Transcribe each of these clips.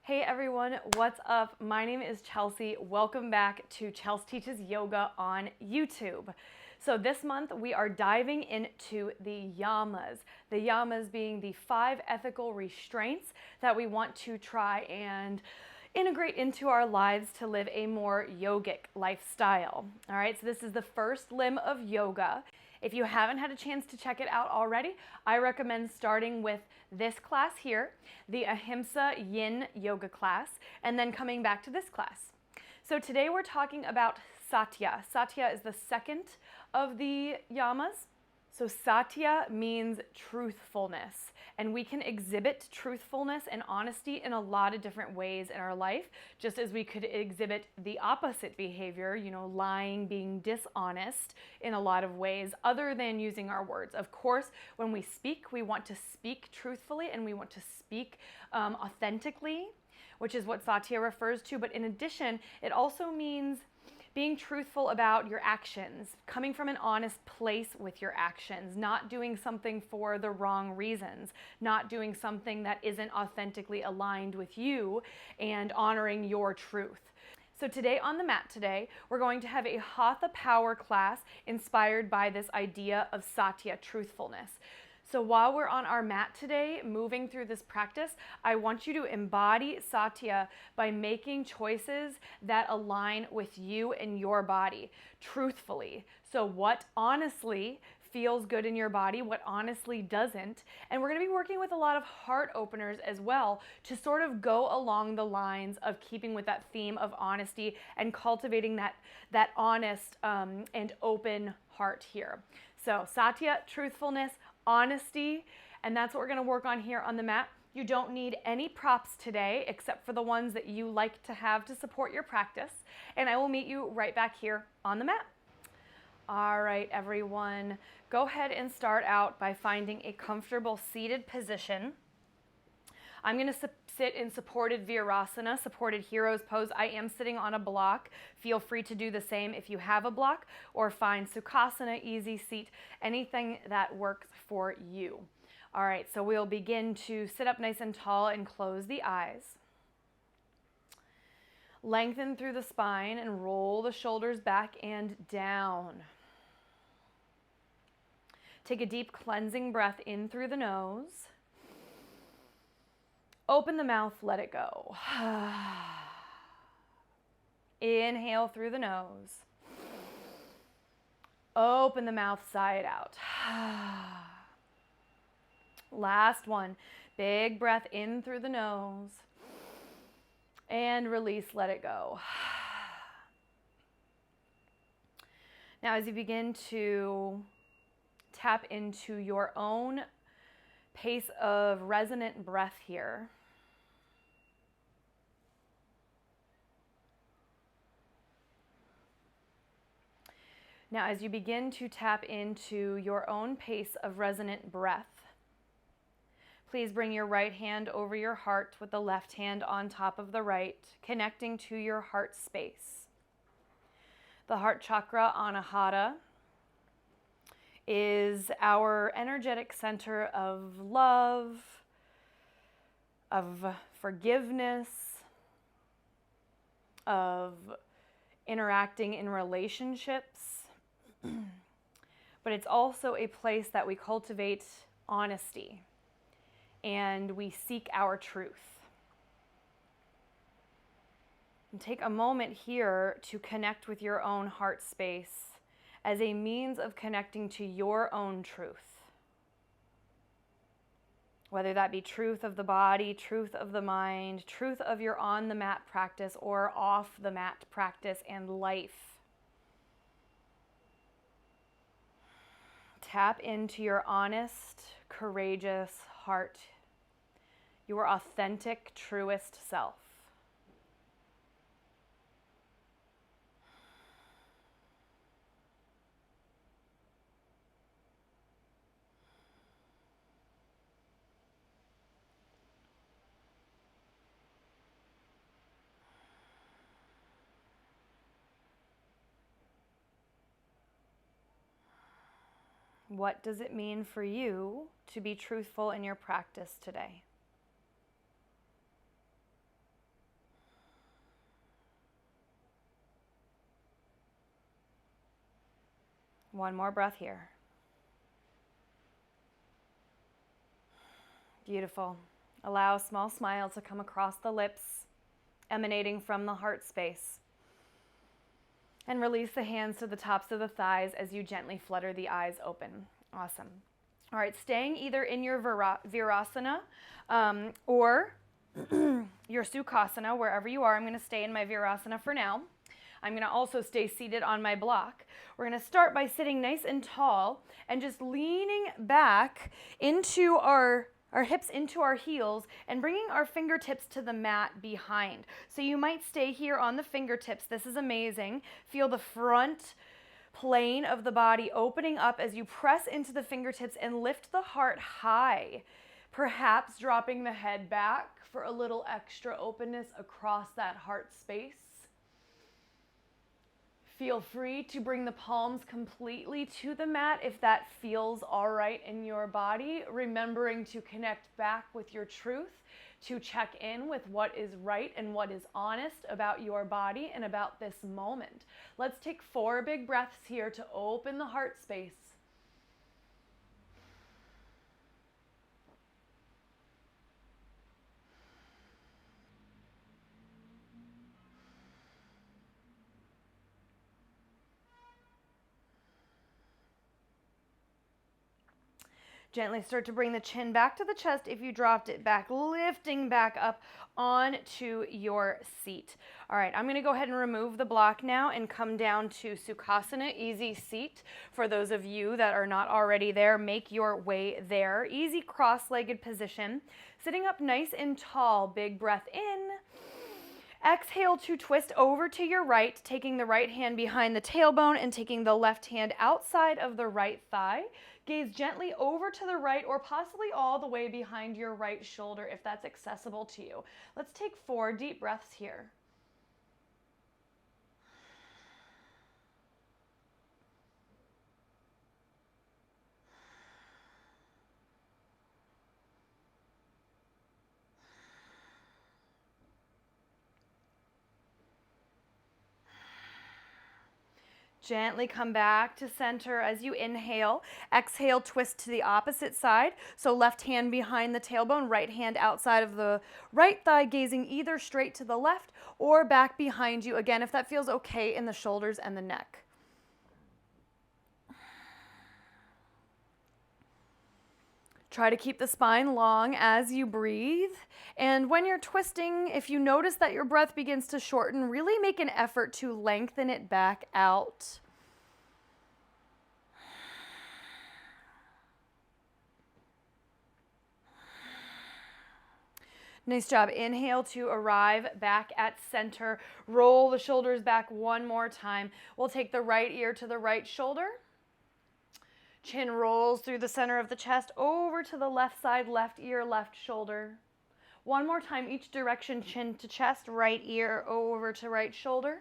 Hey everyone, what's up? My name is Chelsea. Welcome back to Chelsea Teaches Yoga on YouTube. So this month we are diving into the Yamas. The Yamas being the 5 ethical restraints that we want to try and integrate into our lives to live a more yogic lifestyle. All right, so this is the first limb of yoga. If you haven't had a chance to check it out already, I recommend starting with this class here, the Ahimsa Yin yoga class, and then coming back to this class. So today we're talking about Satya. Satya is the second of the Yamas. So Satya means truthfulness, and we can exhibit truthfulness and honesty in a lot of different ways in our life, just as we could exhibit the opposite behavior, lying, being dishonest in a lot of ways other than using our words. Of course, when we speak, we want to speak truthfully and we want to speak authentically, which is what Satya refers to. But in addition, it also means being truthful about your actions, coming from an honest place with your actions, not doing something for the wrong reasons, not doing something that isn't authentically aligned with you, and honoring your truth. So today on the mat we're going to have a Hatha power class inspired by this idea of Satya, truthfulness. So while we're on our mat today, moving through this practice, I want you to embody Satya by making choices that align with you and your body, truthfully. So what honestly feels good in your body, what honestly doesn't. And we're going to be working with a lot of heart openers as well to sort of go along the lines of keeping with that theme of honesty and cultivating that honest and open heart here. So Satya, truthfulness, honesty, and that's what we're going to work on here on the mat. You don't need any props today except for the ones that you like to have to support your practice, and I will meet you right back here on the mat. All right, everyone, go ahead and start out by finding a comfortable seated position. I'm going to sit in supported Virasana, supported hero's pose. I am sitting on a block. Feel free to do the same if you have a block, or find Sukhasana, easy seat, anything that works for you. All right, so we'll begin to sit up nice and tall and close the eyes. Lengthen through the spine and roll the shoulders back and down. Take a deep cleansing breath in through the nose. Open the mouth, let it go. Inhale through the nose. Open the mouth, sigh it out. Last one. Big breath in through the nose. And release, let it go. Now, as you begin to tap into your own pace of resonant breath here, now, as you begin to tap into your own pace of resonant breath, please bring your right hand over your heart with the left hand on top of the right, connecting to your heart space. The heart chakra, Anahata, is our energetic center of love, of forgiveness, of interacting in relationships. But it's also a place that we cultivate honesty and we seek our truth. And take a moment here to connect with your own heart space as a means of connecting to your own truth. Whether that be truth of the body, truth of the mind, truth of your on the mat practice or off the mat practice and life. Tap into your honest, courageous heart, your authentic, truest self. What does it mean for you to be truthful in your practice today? One more breath here. Beautiful. Allow a small smile to come across the lips, emanating from the heart space. And release the hands to the tops of the thighs as you gently flutter the eyes open. Awesome. All right, staying either in your Virasana or your Sukhasana, wherever you are. I'm going to stay in my Virasana for now. I'm going to also stay seated on my block. We're going to start by sitting nice and tall and just leaning back into our hips into our heels and bringing our fingertips to the mat behind. So you might stay here on the fingertips. This is amazing. Feel the front plane of the body opening up as you press into the fingertips and lift the heart high. Perhaps dropping the head back for a little extra openness across that heart space. Feel free to bring the palms completely to the mat if that feels all right in your body, remembering to connect back with your truth, to check in with what is right and what is honest about your body and about this moment. Let's take 4 big breaths here to open the heart space. Gently start to bring the chin back to the chest if you dropped it back, lifting back up onto your seat. All right, I'm going to go ahead and remove the block now and come down to Sukhasana, easy seat. For those of you that are not already there, make your way there. Easy cross-legged position. Sitting up nice and tall, big breath in. Exhale to twist over to your right, taking the right hand behind the tailbone and taking the left hand outside of the right thigh. Gaze gently over to the right or possibly all the way behind your right shoulder if that's accessible to you. Let's take 4 deep breaths here. Gently come back to center as you inhale. Exhale, twist to the opposite side. So left hand behind the tailbone, right hand outside of the right thigh, gazing either straight to the left or back behind you. Again, if that feels okay in the shoulders and the neck. Try to keep the spine long as you breathe. And when you're twisting, if you notice that your breath begins to shorten, really make an effort to lengthen it back out. Nice job. Inhale to arrive back at center. Roll the shoulders back one more time. We'll take the right ear to the right shoulder. Chin rolls through the center of the chest, over to the left side, left ear, left shoulder. One more time, each direction, chin to chest, right ear over to right shoulder.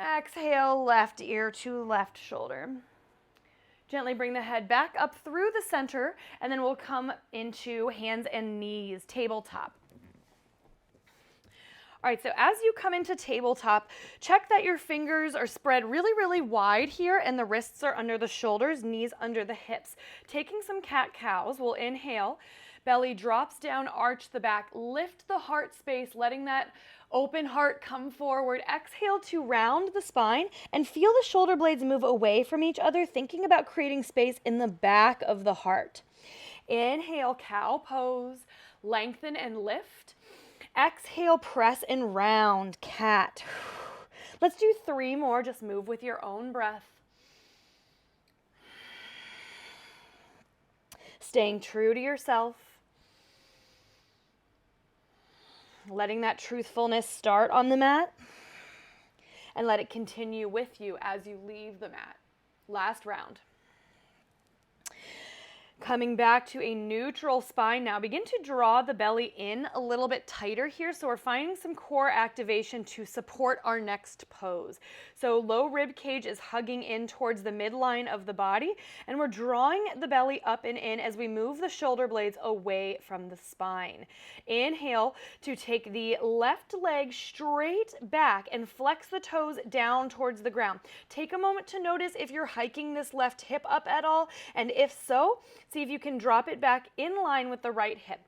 Exhale, left ear to left shoulder. Gently bring the head back up through the center, and then we'll come into hands and knees, tabletop. All right, so as you come into tabletop, check that your fingers are spread really, really wide here and the wrists are under the shoulders, knees under the hips. Taking some cat-cows, we'll inhale, belly drops down, arch the back, lift the heart space, letting that open heart come forward. Exhale to round the spine and feel the shoulder blades move away from each other, thinking about creating space in the back of the heart. Inhale, cow pose, lengthen and lift. Exhale, press and round, cat. Let's do 3 more. Just move with your own breath. Staying true to yourself. Letting that truthfulness start on the mat and let it continue with you as you leave the mat. Last round. Coming back to a neutral spine now. Begin to draw the belly in a little bit tighter here. So we're finding some core activation to support our next pose. So low rib cage is hugging in towards the midline of the body, and we're drawing the belly up and in as we move the shoulder blades away from the spine. Inhale to take the left leg straight back and flex the toes down towards the ground. Take a moment to notice if you're hiking this left hip up at all, and if so, see if you can drop it back in line with the right hip.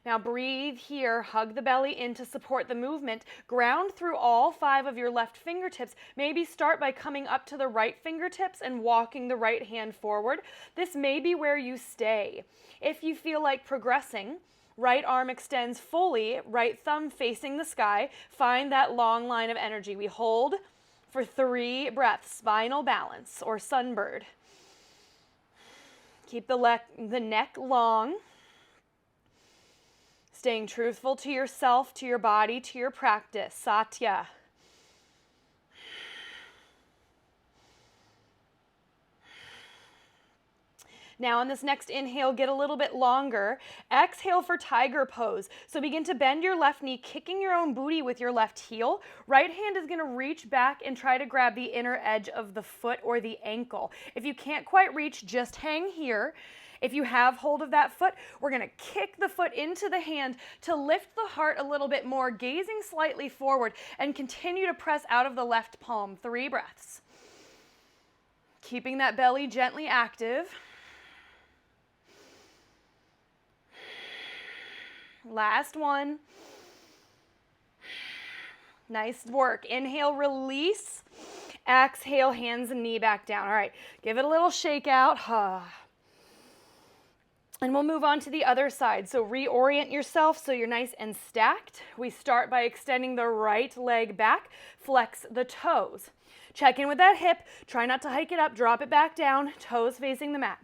Now breathe here, hug the belly in to support the movement. Ground through all 5 of your left fingertips. Maybe start by coming up to the right fingertips and walking the right hand forward. This may be where you stay. If you feel like progressing, right arm extends fully, right thumb facing the sky. Find that long line of energy. We hold for 3 breaths, spinal balance or sunbird. Keep the neck long. Staying truthful to yourself, to your body, to your practice. Satya. Now on this next inhale, get a little bit longer. Exhale for tiger pose. So begin to bend your left knee, kicking your own booty with your left heel. Right hand is going to reach back and try to grab the inner edge of the foot or the ankle. If you can't quite reach, just hang here. If you have hold of that foot, we're going to kick the foot into the hand to lift the heart a little bit more, gazing slightly forward, and continue to press out of the left palm. 3 breaths. Keeping that belly gently active. Last one. Nice work. Inhale, release. Exhale, hands and knee back down. All right, give it a little shake out. And we'll move on to the other side. So reorient yourself so you're nice and stacked. We start by extending the right leg back. Flex the toes. Check in with that hip. Try not to hike it up. Drop it back down. Toes facing the mat.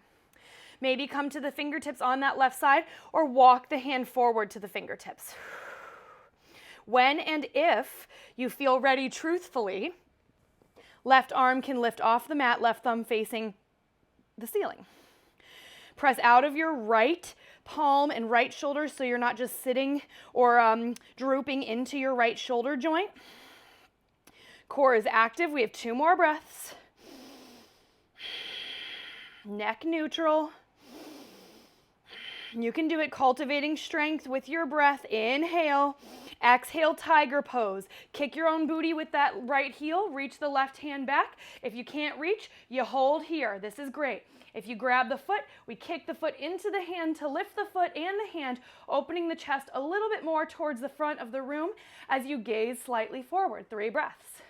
Maybe come to the fingertips on that left side or walk the hand forward to the fingertips. When and if you feel ready truthfully, left arm can lift off the mat, left thumb facing the ceiling. Press out of your right palm and right shoulder so you're not just sitting or drooping into your right shoulder joint. Core is active. We have 2 more breaths. Neck neutral. You can do it cultivating strength with your breath. Inhale. Exhale, tiger pose. Kick your own booty with that right heel. Reach the left hand back. If you can't reach, you hold here. This is great. If you grab the foot, we kick the foot into the hand to lift the foot and the hand, opening the chest a little bit more towards the front of the room as you gaze slightly forward. 3 breaths.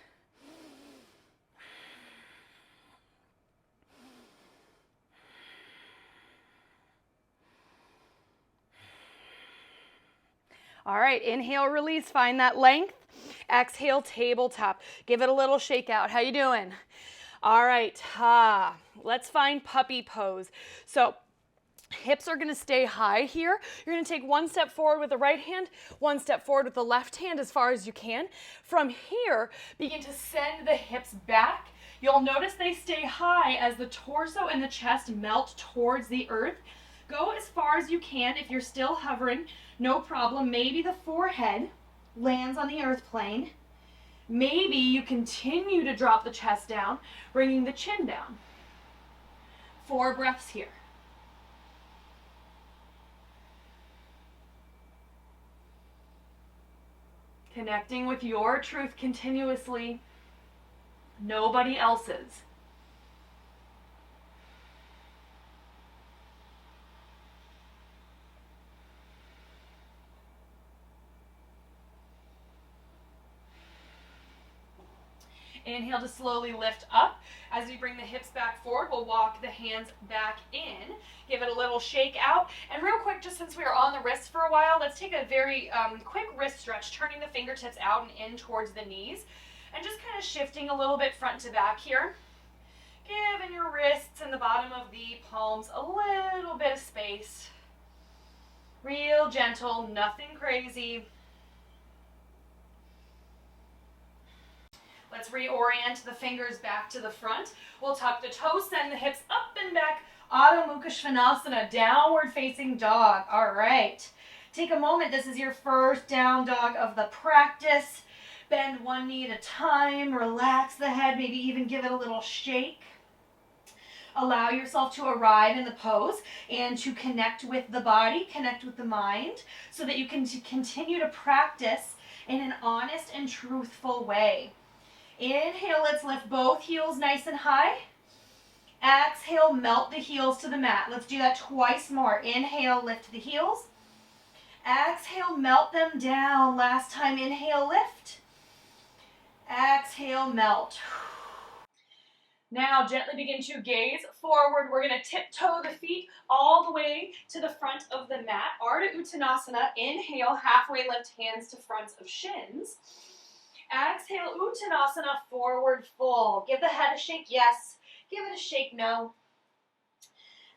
All right, inhale, release, find that length. Exhale, tabletop. Give it a little shake out. How you doing? All right, let's find puppy pose. So hips are gonna stay high here. You're gonna take 1 step forward with the right hand, 1 step forward with the left hand as far as you can. From here, begin to send the hips back. You'll notice they stay high as the torso and the chest melt towards the earth. Go as far as you can. If you're still hovering, no problem. Maybe the forehead lands on the earth plane. Maybe you continue to drop the chest down, bringing the chin down. 4 breaths here. Connecting with your truth continuously, nobody else's. Inhale to slowly lift up. As we bring the hips back forward, we'll walk the hands back in. Give it a little shake out. And real quick, just since we are on the wrists for a while, let's take a very quick wrist stretch, turning the fingertips out and in towards the knees. And just kind of shifting a little bit front to back here. Giving your wrists and the bottom of the palms a little bit of space. Real gentle, nothing crazy. Let's reorient the fingers back to the front. We'll tuck the toes, send the hips up and back, Adho Mukha Svanasana, downward facing dog. All right. Take a moment. This is your first down dog of the practice. Bend one knee at a time. Relax the head. Maybe even give it a little shake. Allow yourself to arrive in the pose and to connect with the body, connect with the mind, so that you can continue to practice in an honest and truthful way. Inhale, let's lift both heels nice and high. Exhale, melt the heels to the mat. Let's do that twice more. Inhale, lift the heels. Exhale, melt them down. Last time, inhale, lift. Exhale, melt. Now gently begin to gaze forward. We're going to tiptoe the feet all the way to the front of the mat. Ardha Uttanasana. Inhale, halfway lift, hands to fronts of shins. Exhale, Uttanasana, forward fold. Give the head a shake, yes. Give it a shake, no.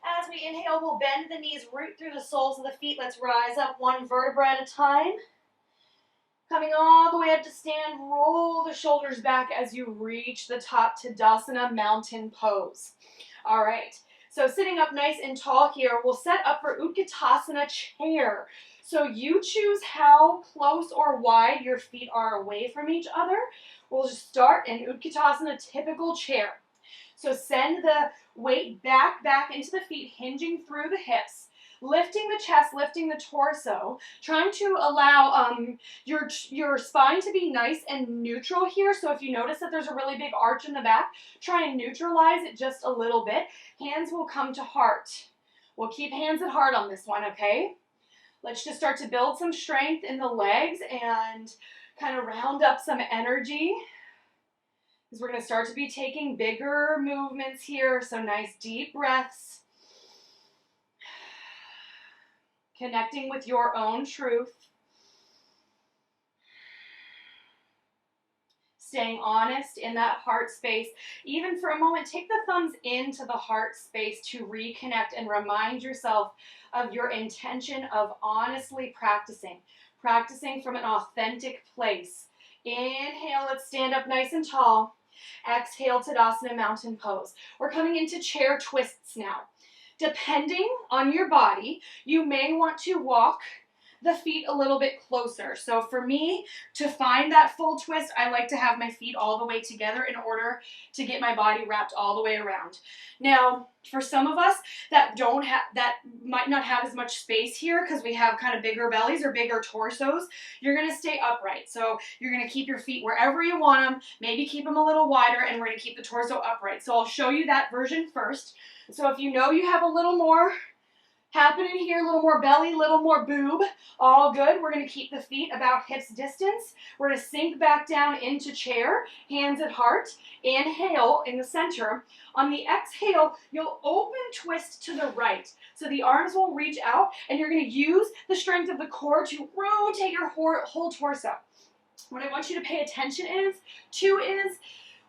As we inhale, we'll bend the knees, root through the soles of the feet. Let's rise up one vertebra at a time. Coming all the way up to stand, roll the shoulders back as you reach the top, Tadasana, mountain pose. All right, so sitting up nice and tall here, we'll set up for Utkatasana chair. So you choose how close or wide your feet are away from each other. We'll just start in Utkatasana, typical chair. So send the weight back into the feet, hinging through the hips. Lifting the chest, lifting the torso, trying to allow your spine to be nice and neutral here. So if you notice that there's a really big arch in the back, try and neutralize it just a little bit. Hands will come to heart. We'll keep hands at heart on this one, okay? Let's just start to build some strength in the legs and kind of round up some energy. Because we're going to start to be taking bigger movements here. So nice deep breaths. Connecting with your own truth. Staying honest in that heart space. Even for a moment, take the thumbs into the heart space to reconnect and remind yourself of your intention of honestly practicing. Practicing from an authentic place. Inhale, let's stand up nice and tall. Exhale, Tadasana, mountain pose. We're coming into chair twists now. Depending on your body, you may want to walk the feet a little bit closer. So for me, to find that full twist, I like to have my feet all the way together in order to get my body wrapped all the way around. Now, for some of us that might not have as much space here because we have kind of bigger bellies or bigger torsos, you're going to stay upright. So you're going to keep your feet wherever you want them, maybe keep them a little wider, and we're going to keep the torso upright. So I'll show you that version first. So if you know you have a little more happening here, a little more belly, a little more boob, all good. We're going to keep the feet about hips distance. We're going to sink back down into chair, hands at heart. Inhale in the center. On the exhale, you'll open twist to the right. So the arms will reach out, and you're going to use the strength of the core to rotate your whole torso. What I want you to pay attention to is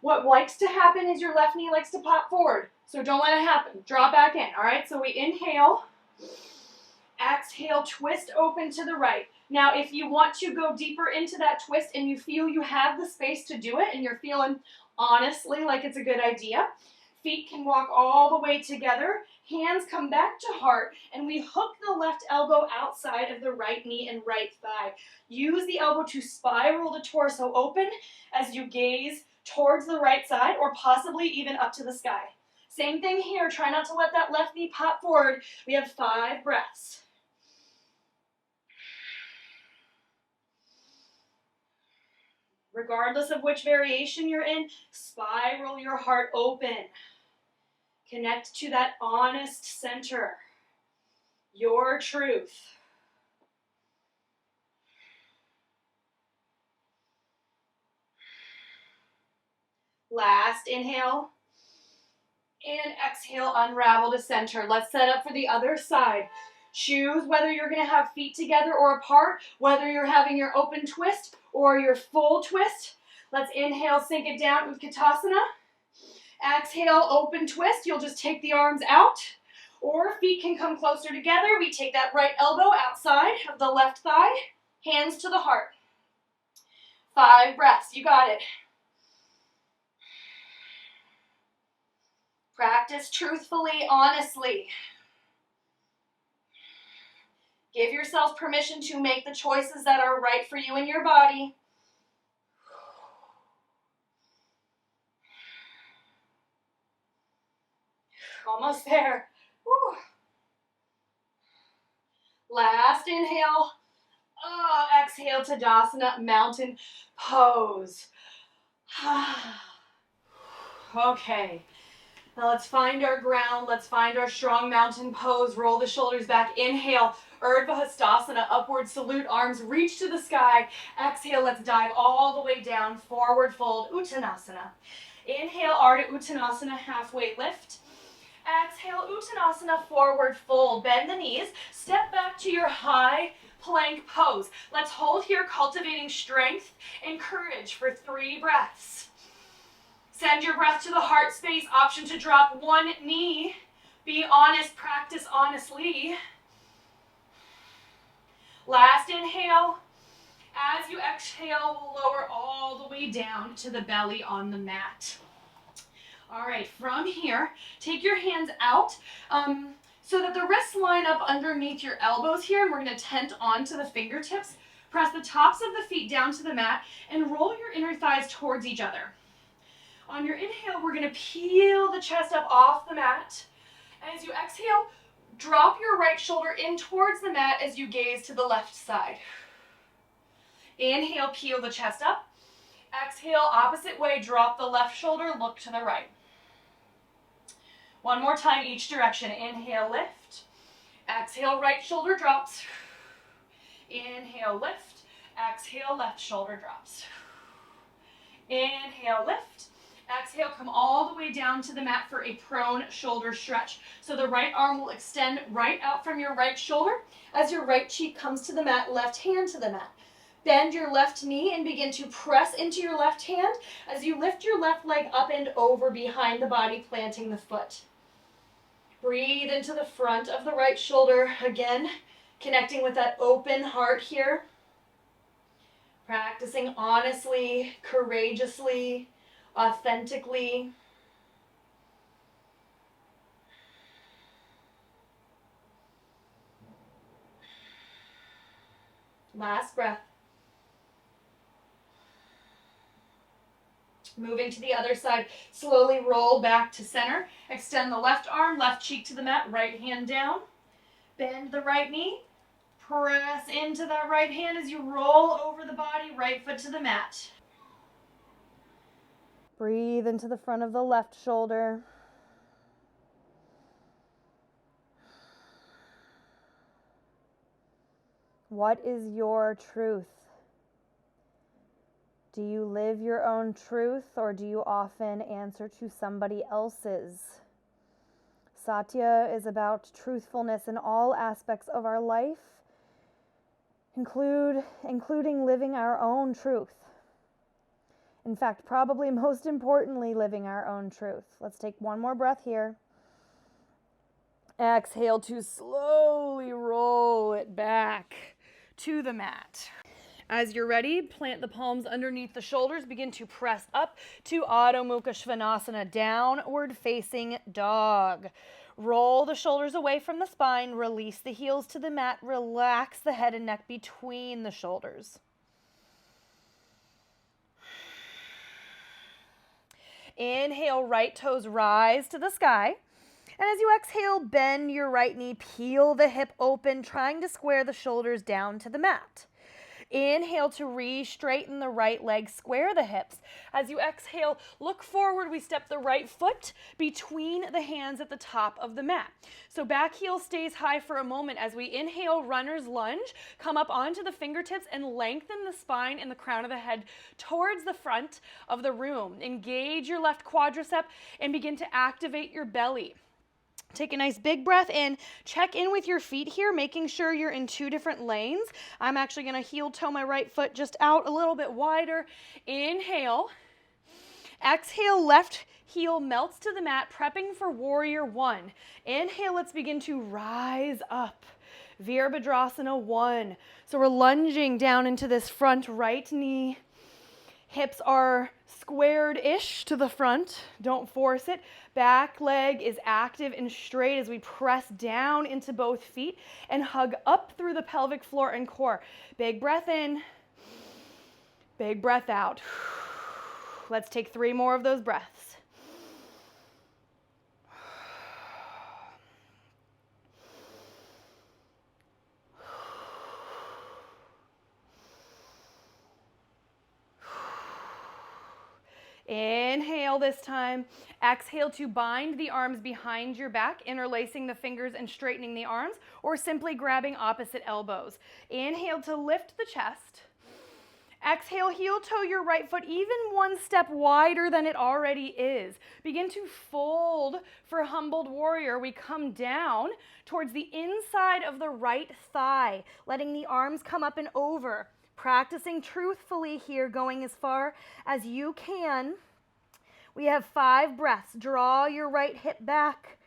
what likes to happen is your left knee likes to pop forward. So don't let it happen. Draw back in, all right? So we inhale. Exhale, twist open to the right. Now, if you want to go deeper into that twist and you feel you have the space to do it and you're feeling honestly like it's a good idea, feet can walk all the way together, hands come back to heart, and we hook the left elbow outside of the right knee and right thigh. Use the elbow to spiral the torso open as you gaze towards the right side or possibly even up to the sky. Same thing here. Try not to let that left knee pop forward. We have 5 breaths. Regardless of which variation you're in, spiral your heart open. Connect to that honest center. Your truth. Last inhale. And exhale, unravel to center. Let's set up for the other side. Choose whether you're going to have feet together or apart, whether you're having your open twist or your full twist. Let's inhale, sink it down, Utkatasana. Exhale, open twist. You'll just take the arms out. Or feet can come closer together. We take that right elbow outside of the left thigh. Hands to the heart. 5 breaths. You got it. Practice truthfully, honestly. Give yourself permission to make the choices that are right for you and your body. Almost there. Woo. Last inhale. Exhale, Tadasana, mountain pose. Okay. Now let's find our ground. Let's find our strong mountain pose. Roll the shoulders back. Inhale, Urdhva Hastasana, upward salute, arms reach to the sky. Exhale, let's dive all the way down, forward fold, Uttanasana. Inhale, Ardha Uttanasana, halfway lift. Exhale, Uttanasana, forward fold. Bend the knees. Step back to your high plank pose. Let's hold here, cultivating strength and courage for 3 breaths. Send your breath to the heart space. Option to drop one knee. Be honest, practice honestly. Last inhale. As you exhale, we'll lower all the way down to the belly on the mat. All right, from here, take your hands out so that the wrists line up underneath your elbows here, and we're going to tent onto the fingertips. Press the tops of the feet down to the mat and roll your inner thighs towards each other. On your inhale, we're going to peel the chest up off the mat. As you exhale, drop your right shoulder in towards the mat as you gaze to the left side. Inhale, peel the chest up. Exhale, opposite way, drop the left shoulder, look to the right. One more time, each direction. Inhale, lift. Exhale, right shoulder drops. Inhale, lift. Exhale, left shoulder drops. Inhale, lift. Exhale, come all the way down to the mat for a prone shoulder stretch. So the right arm will extend right out from your right shoulder. As your right cheek comes to the mat, left hand to the mat. Bend your left knee and begin to press into your left hand as you lift your left leg up and over behind the body, planting the foot. Breathe into the front of the right shoulder. Again, connecting with that open heart here. Practicing honestly, courageously, authentically. Last breath. Moving to the other side, slowly roll back to center. Extend the left arm, left cheek to the mat, right hand down. Bend the right knee. Press into that right hand as you roll over the body, right foot to the mat. Breathe into the front of the left shoulder. What is your truth? Do you live your own truth, or do you often answer to somebody else's? Satya is about truthfulness in all aspects of our life, including living our own truth. In fact, probably most importantly, living our own truth. Let's take one more breath here. Exhale to slowly roll it back to the mat. As you're ready, plant the palms underneath the shoulders. Begin to press up to Adho Mukha Svanasana, downward facing dog. Roll the shoulders away from the spine. Release the heels to the mat. Relax the head and neck between the shoulders. Inhale, right toes rise to the sky. And as you exhale, bend your right knee, peel the hip open, trying to square the shoulders down to the mat. Inhale to re-straighten the right leg, square the hips. As you exhale, look forward. We step the right foot between the hands at the top of the mat. So back heel stays high for a moment. As we inhale, runner's lunge, come up onto the fingertips and lengthen the spine and the crown of the head towards the front of the room. Engage your left quadricep and begin to activate your belly. Take a nice big breath in. Check in with your feet here, making sure you're in 2 different lanes. I'm actually going to heel toe my right foot just out a little bit wider. Inhale. Exhale, left heel melts to the mat, prepping for warrior 1. Inhale, let's begin to rise up. Virabhadrasana 1. So we're lunging down into this front right knee. Hips are squared-ish to the front. Don't force it. Back leg is active and straight as we press down into both feet and hug up through the pelvic floor and core. Big breath in. Big breath out. Let's take 3 more of those breaths. Inhale this time. Exhale to bind the arms behind your back, interlacing the fingers and straightening the arms, or simply grabbing opposite elbows. Inhale to lift the chest. Exhale, heel toe your right foot even 1 step wider than it already is. Begin to fold for humbled warrior. We come down towards the inside of the right thigh, letting the arms come up and over. Practicing truthfully here, going as far as you can. We have 5 breaths. Draw your right hip back.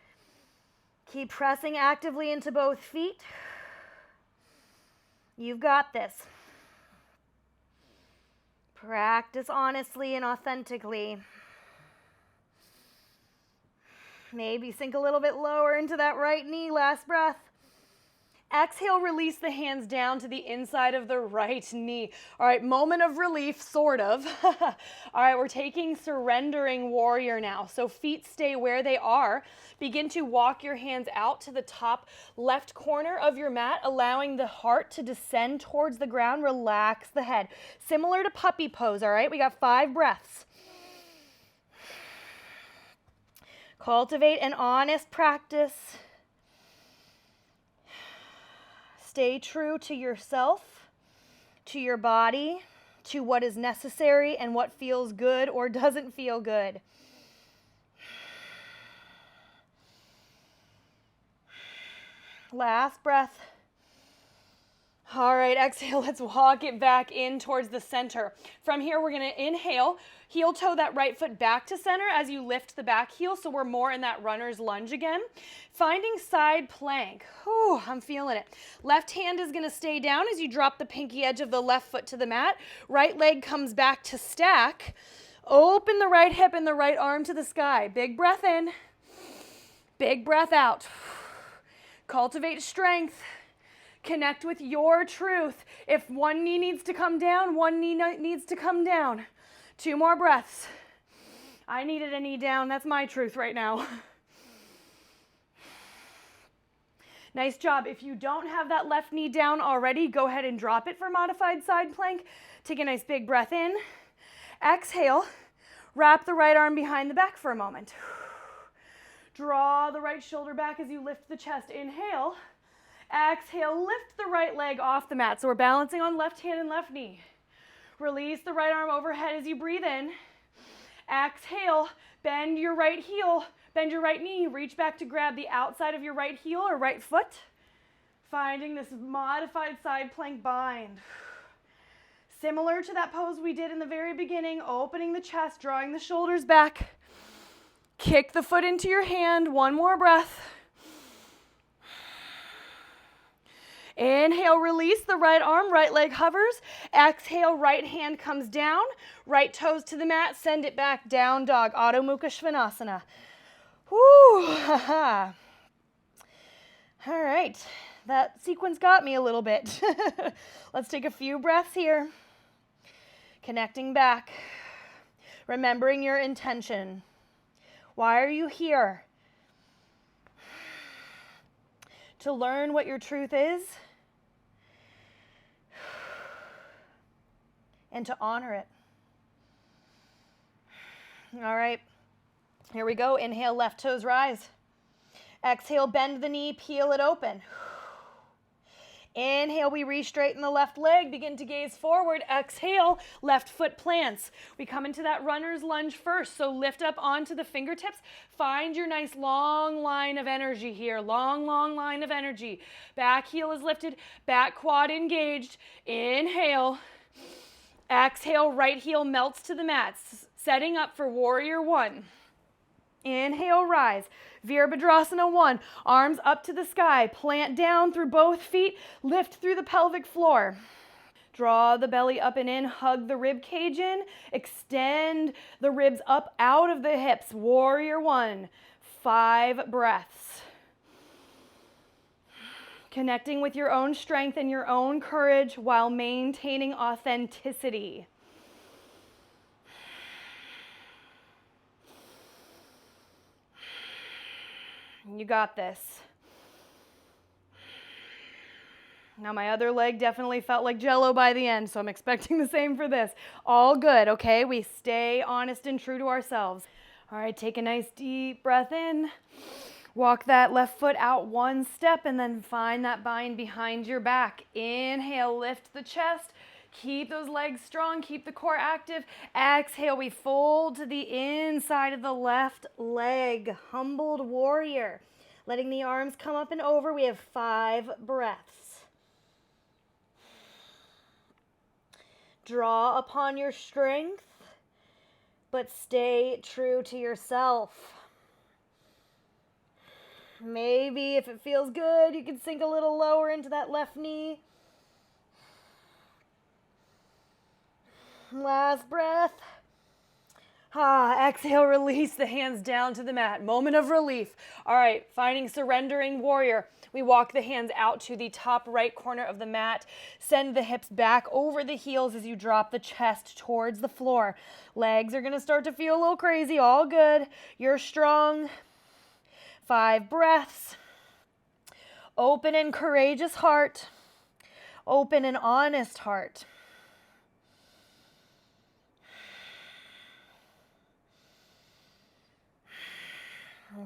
Keep pressing actively into both feet. You've got this. Practice honestly and authentically. Maybe sink a little bit lower into that right knee. Last breath. Exhale, release the hands down to the inside of the right knee. All right, moment of relief, sort of. All right, we're taking surrendering warrior now. So feet stay where they are. Begin to walk your hands out to the top left corner of your mat, allowing the heart to descend towards the ground. Relax the head. Similar to puppy pose, all right? We got 5 breaths. Cultivate an honest practice. Stay true to yourself, to your body, to what is necessary and what feels good or doesn't feel good. Last breath. All right, exhale. Let's walk it back in towards the center. From here, we're going to inhale, heel toe that right foot back to center as you lift the back heel, so we're more in that runner's lunge again. Finding side plank. Whew, I'm feeling it. Left hand is going to stay down as you drop the pinky edge of the left foot to the mat. Right leg comes back to stack. Open the right hip and the right arm to the sky. Big breath in. Big breath out. Cultivate strength. Connect with your truth. If one knee needs to come down, one knee needs to come down. 2 more breaths. I needed a knee down. That's my truth right now. Nice job. If you don't have that left knee down already, go ahead and drop it for modified side plank. Take a nice big breath in. Exhale. Wrap the right arm behind the back for a moment. Draw the right shoulder back as you lift the chest. Inhale. Exhale, lift the right leg off the mat. So we're balancing on left hand and left knee. Release the right arm overhead as you breathe in. Exhale, bend your right heel, bend your right knee. Reach back to grab the outside of your right heel or right foot. Finding this modified side plank bind. Similar to that pose we did in the very beginning, opening the chest, drawing the shoulders back. Kick the foot into your hand. 1 more breath. Inhale, release the right arm, right leg hovers. Exhale, right hand comes down, right toes to the mat, send it back, down dog, Adho Mukha Svanasana. Woo! All right, that sequence got me a little bit. Let's take a few breaths here. Connecting back, remembering your intention. Why are you here? To learn what your truth is and to honor it. All right, here we go. Inhale, left toes rise. Exhale, bend the knee, peel it open. Inhale, we re-straighten the left leg, begin to gaze forward. Exhale, left foot plants. We come into that runner's lunge first, so lift up onto the fingertips. Find your nice long line of energy here, long line of energy. Back heel is lifted, back quad engaged. Inhale, exhale, right heel melts to the mat, setting up for warrior 1. Inhale, rise. Virabhadrasana 1. Arms up to the sky. Plant down through both feet. Lift through the pelvic floor. Draw the belly up and in, hug the rib cage in, extend the ribs up out of the hips. Warrior one, 5 breaths. Connecting with your own strength and your own courage while maintaining authenticity. You got this. Now my other leg definitely felt like Jell-O by the end, so I'm expecting the same for this. All good, okay? We stay honest and true to ourselves. All right, take a nice deep breath in. Walk that left foot out 1 step and then find that bind behind your back. Inhale, lift the chest. Keep those legs strong, keep the core active. Exhale, we fold to the inside of the left leg. Humbled warrior. Letting the arms come up and over. We have 5 breaths. Draw upon your strength, but stay true to yourself. Maybe if it feels good, you can sink a little lower into that left knee. Last breath. Exhale, release the hands down to the mat. Moment of relief. All right, finding surrendering warrior. We walk the hands out to the top right corner of the mat. Send the hips back over the heels as you drop the chest towards the floor. Legs are going to start to feel a little crazy. All good. You're strong. 5 breaths. Open and courageous heart. Open and honest heart.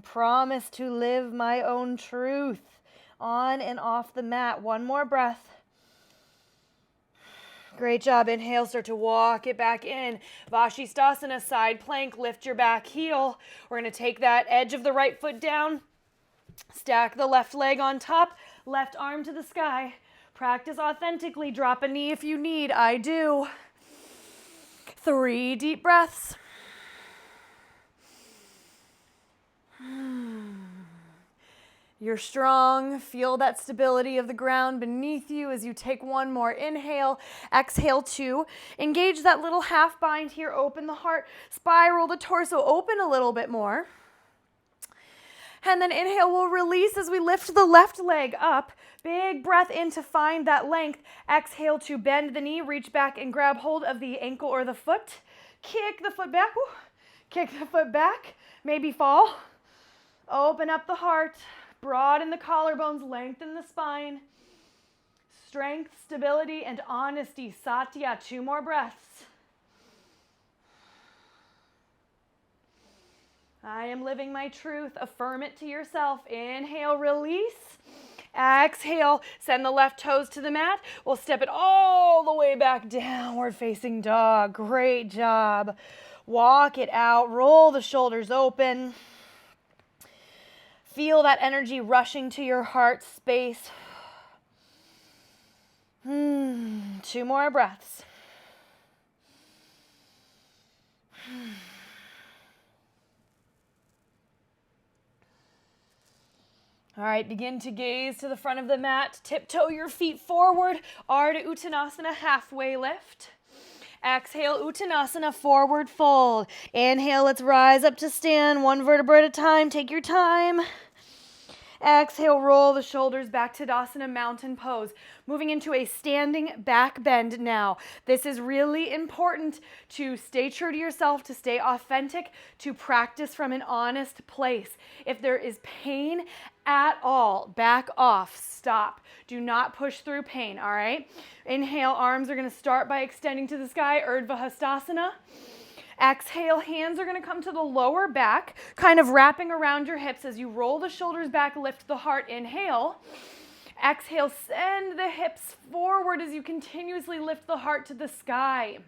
Promise to live my own truth on and off the mat. 1 more breath. Great job. Inhale, start to walk it back in. Vashisthasana, side plank, lift your back heel. We're going to take that edge of the right foot down, stack the left leg on top, left arm to the sky. Practice authentically. Drop a knee if you need. I do. 3 deep breaths. You're strong. Feel that stability of the ground beneath you as you take 1 more inhale. Exhale 2. Engage that little half bind here. Open the heart. Spiral the torso. Open a little bit more. And then inhale, we'll release as we lift the left leg up. Big breath in to find that length. Exhale to bend the knee. Reach back and grab hold of the ankle or the foot. Kick the foot back. Woo. Kick the foot back. Maybe fall. Open up the heart. Broaden the collarbones, lengthen the spine. Strength, stability, and honesty. Satya, 2 more breaths. I am living my truth. Affirm it to yourself. Inhale, release. Exhale, send the left toes to the mat. We'll step it all the way back, downward facing dog. Great job. Walk it out. Roll the shoulders open. Feel that energy rushing to your heart space. 2 more breaths. All right, begin to gaze to the front of the mat. Tiptoe your feet forward. Ardha Uttanasana, halfway lift. Exhale, Uttanasana, forward fold. Inhale, let's rise up to stand, 1 vertebra at a time. Take your time. Exhale, roll the shoulders back to Tadasana, mountain pose. Moving into a standing back bend now. This is really important to stay true to yourself, to stay authentic, to practice from an honest place. If there is pain at all, back off, stop. Do not push through pain, all right? Inhale, arms are going to start by extending to the sky, Urdhva Hastasana. Exhale, hands are going to come to the lower back, kind of wrapping around your hips as you roll the shoulders back, lift the heart. Inhale. Exhale, send the hips forward as you continuously lift the heart to the sky.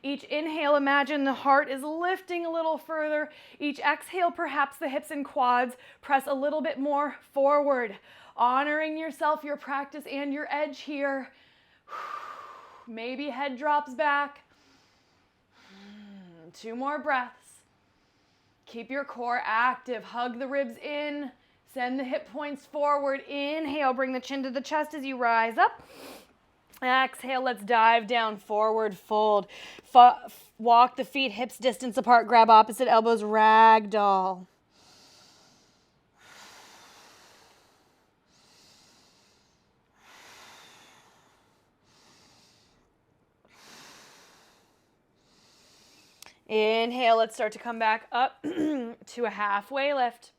Each inhale, imagine the heart is lifting a little further. Each exhale, perhaps the hips and quads press a little bit more forward. Honoring yourself, your practice, and your edge here. Maybe head drops back. 2 more breaths. Keep your core active. Hug the ribs in. Send the hip points forward. Inhale, bring the chin to the chest as you rise up. Exhale, let's dive down, forward fold. Walk the feet hips distance apart, grab opposite elbows, ragdoll. Inhale, let's start to come back up to a halfway lift.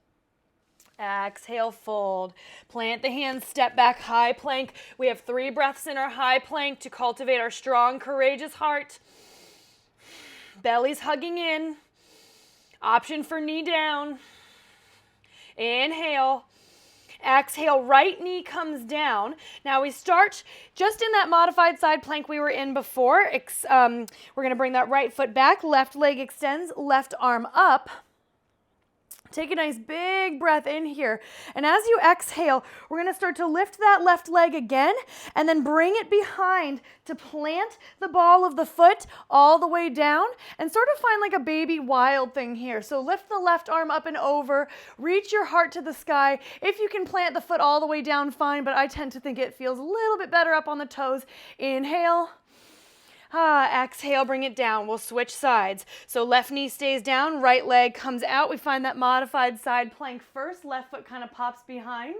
Exhale, fold. Plant the hands, step back, high plank. We have 3 breaths in our high plank to cultivate our strong, courageous heart. Belly's hugging in. Option for knee down. Inhale. Exhale, right knee comes down. Now we start just in that modified side plank we were in before. We're going to bring that right foot back, left leg extends, left arm up. Take a nice big breath in here. And as you exhale, we're going to start to lift that left leg again and then bring it behind to plant the ball of the foot all the way down and sort of find like a baby wild thing here. So lift the left arm up and over, reach your heart to the sky. If you can plant the foot all the way down, fine, but I tend to think it feels a little bit better up on the toes. Inhale. Exhale, bring it down. We'll switch sides. So left knee stays down, right leg comes out. We find that modified side plank first. Left foot kind of pops behind.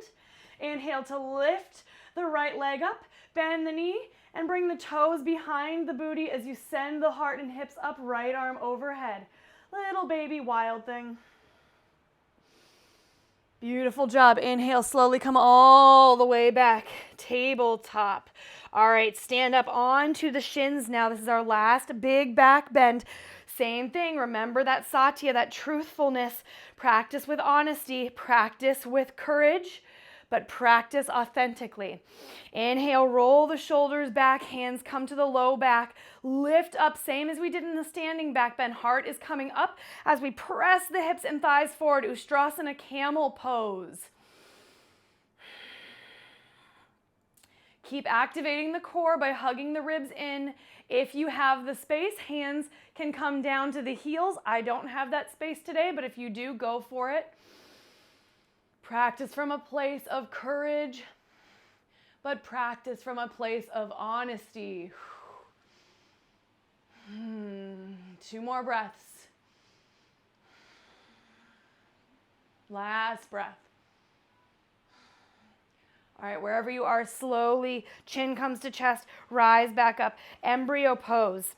Inhale to lift the right leg up, bend the knee, and bring the toes behind the booty as you send the heart and hips up, right arm overhead. Little baby wild thing. Beautiful job. Inhale, slowly come all the way back. Tabletop. All right, stand up onto the shins now. This is our last big back bend. Same thing. Remember that Satya, that truthfulness. Practice with honesty. Practice with courage, but practice authentically. Inhale, roll the shoulders back. Hands come to the low back. Lift up, same as we did in the standing back bend. Heart is coming up as we press the hips and thighs forward. Ustrasana, camel pose. Keep activating the core by hugging the ribs in. If you have the space, hands can come down to the heels. I don't have that space today, but if you do, go for it. Practice from a place of courage, but practice from a place of honesty. 2 more breaths. Last breath. All right, wherever you are, slowly, chin comes to chest, rise back up, embryo pose.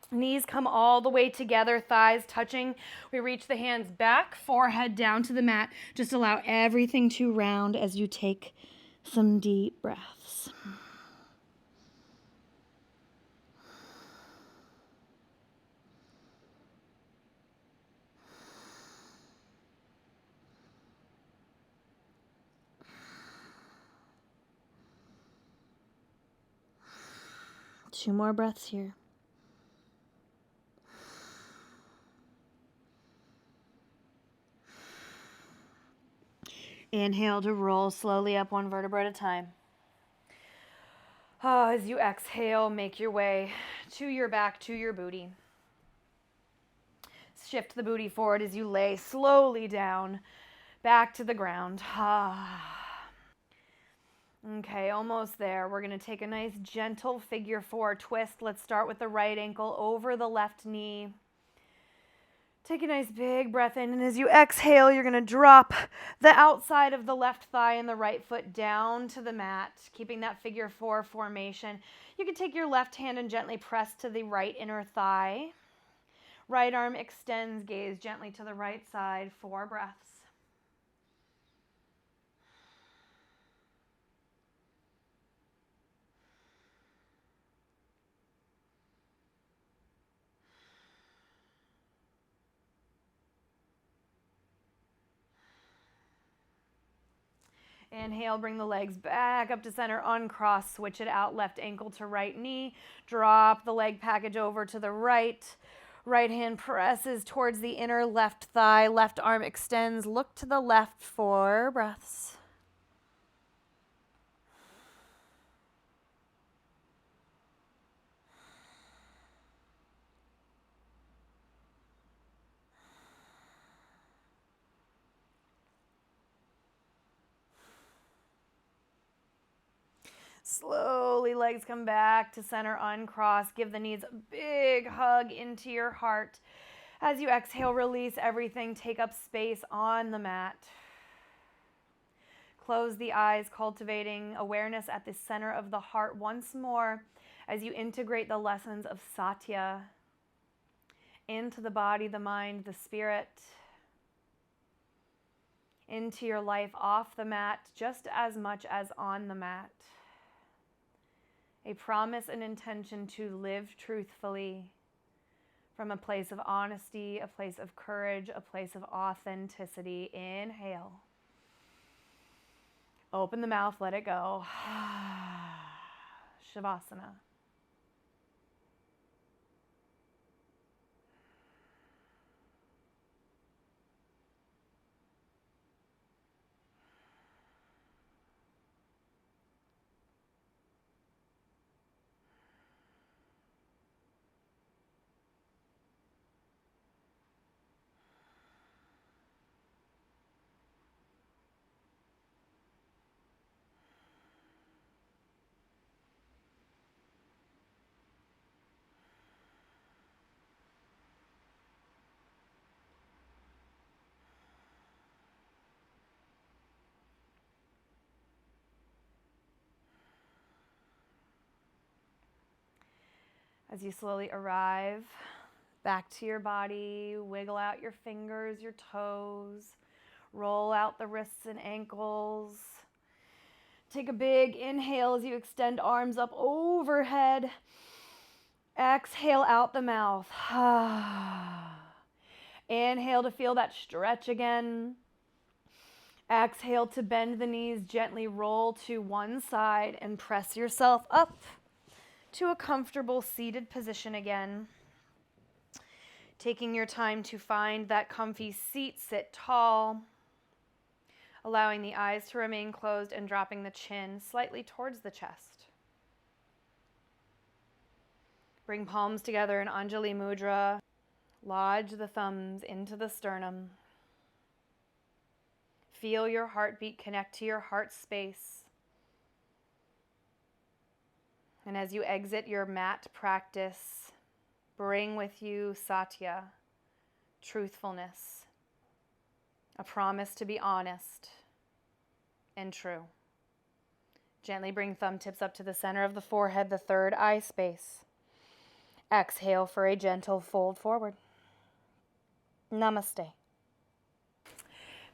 Knees come all the way together, thighs touching. We reach the hands back, forehead down to the mat. Just allow everything to round as you take some deep breaths. Two more breaths here. Inhale to roll slowly up 1 vertebra at a time. As you exhale, make your way to your back, to your booty. Shift the booty forward as you lay slowly down, back to the ground. Okay, almost there. We're going to take a nice gentle figure 4 twist. Let's start with the right ankle over the left knee. Take a nice big breath in, and as you exhale, you're going to drop the outside of the left thigh and the right foot down to the mat, keeping that figure 4 formation. You can take your left hand and gently press to the right inner thigh. Right arm extends, gaze gently to the right side, 4 breaths. Inhale, bring the legs back up to center, uncross, switch it out, left ankle to right knee. Drop the leg package over to the right. Right hand presses towards the inner left thigh, left arm extends, look to the left, 4 breaths. Slowly, legs come back to center, uncross. Give the knees a big hug into your heart. As you exhale, release everything. Take up space on the mat. Close the eyes, cultivating awareness at the center of the heart once more as you integrate the lessons of Satya into the body, the mind, the spirit, into your life off the mat just as much as on the mat. A promise and intention to live truthfully from a place of honesty, a place of courage, a place of authenticity. Inhale. Open the mouth, let it go. Shavasana. As you slowly arrive back to your body, wiggle out your fingers, your toes, roll out the wrists and ankles. Take a big inhale as you extend arms up overhead. Exhale out the mouth. Inhale to feel that stretch again. Exhale to bend the knees, gently roll to one side and press yourself up to a comfortable seated position again. Taking your time to find that comfy seat, sit tall, allowing the eyes to remain closed and dropping the chin slightly towards the chest. Bring palms together in Anjali Mudra. Lodge the thumbs into the sternum. Feel your heartbeat connect to your heart space. And as you exit your mat practice, bring with you Satya, truthfulness, a promise to be honest and true. Gently bring thumb tips up to the center of the forehead, the third eye space. Exhale for a gentle fold forward. Namaste.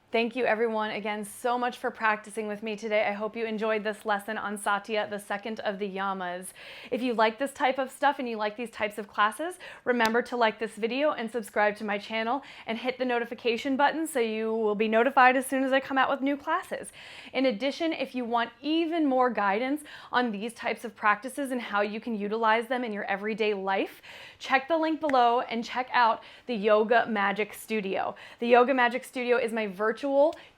Thank you everyone again so much for practicing with me today. I hope you enjoyed this lesson on Satya, the second of the Yamas. If you like this type of stuff and you like these types of classes, remember to like this video and subscribe to my channel and hit the notification button so you will be notified as soon as I come out with new classes. In addition, if you want even more guidance on these types of practices and how you can utilize them in your everyday life, check the link below and check out the Yoga Magic Studio. The Yoga Magic Studio is my virtual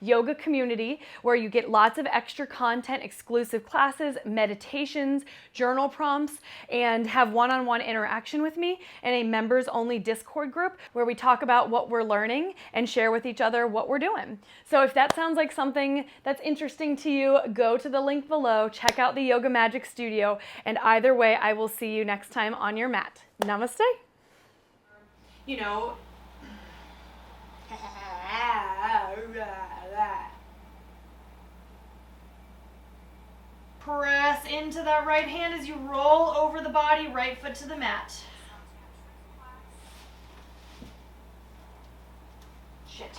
yoga community where you get lots of extra content, exclusive classes, meditations, journal prompts, and have one-on-one interaction with me, and a members only Discord group where we talk about what we're learning and share with each other what we're doing. So if that sounds like something that's interesting to you, go to the link below, check out the Yoga Magic Studio, and either way, I will see you next time on your mat. Namaste. You know, press into that right hand as you roll over the body, right foot to the mat. Shit.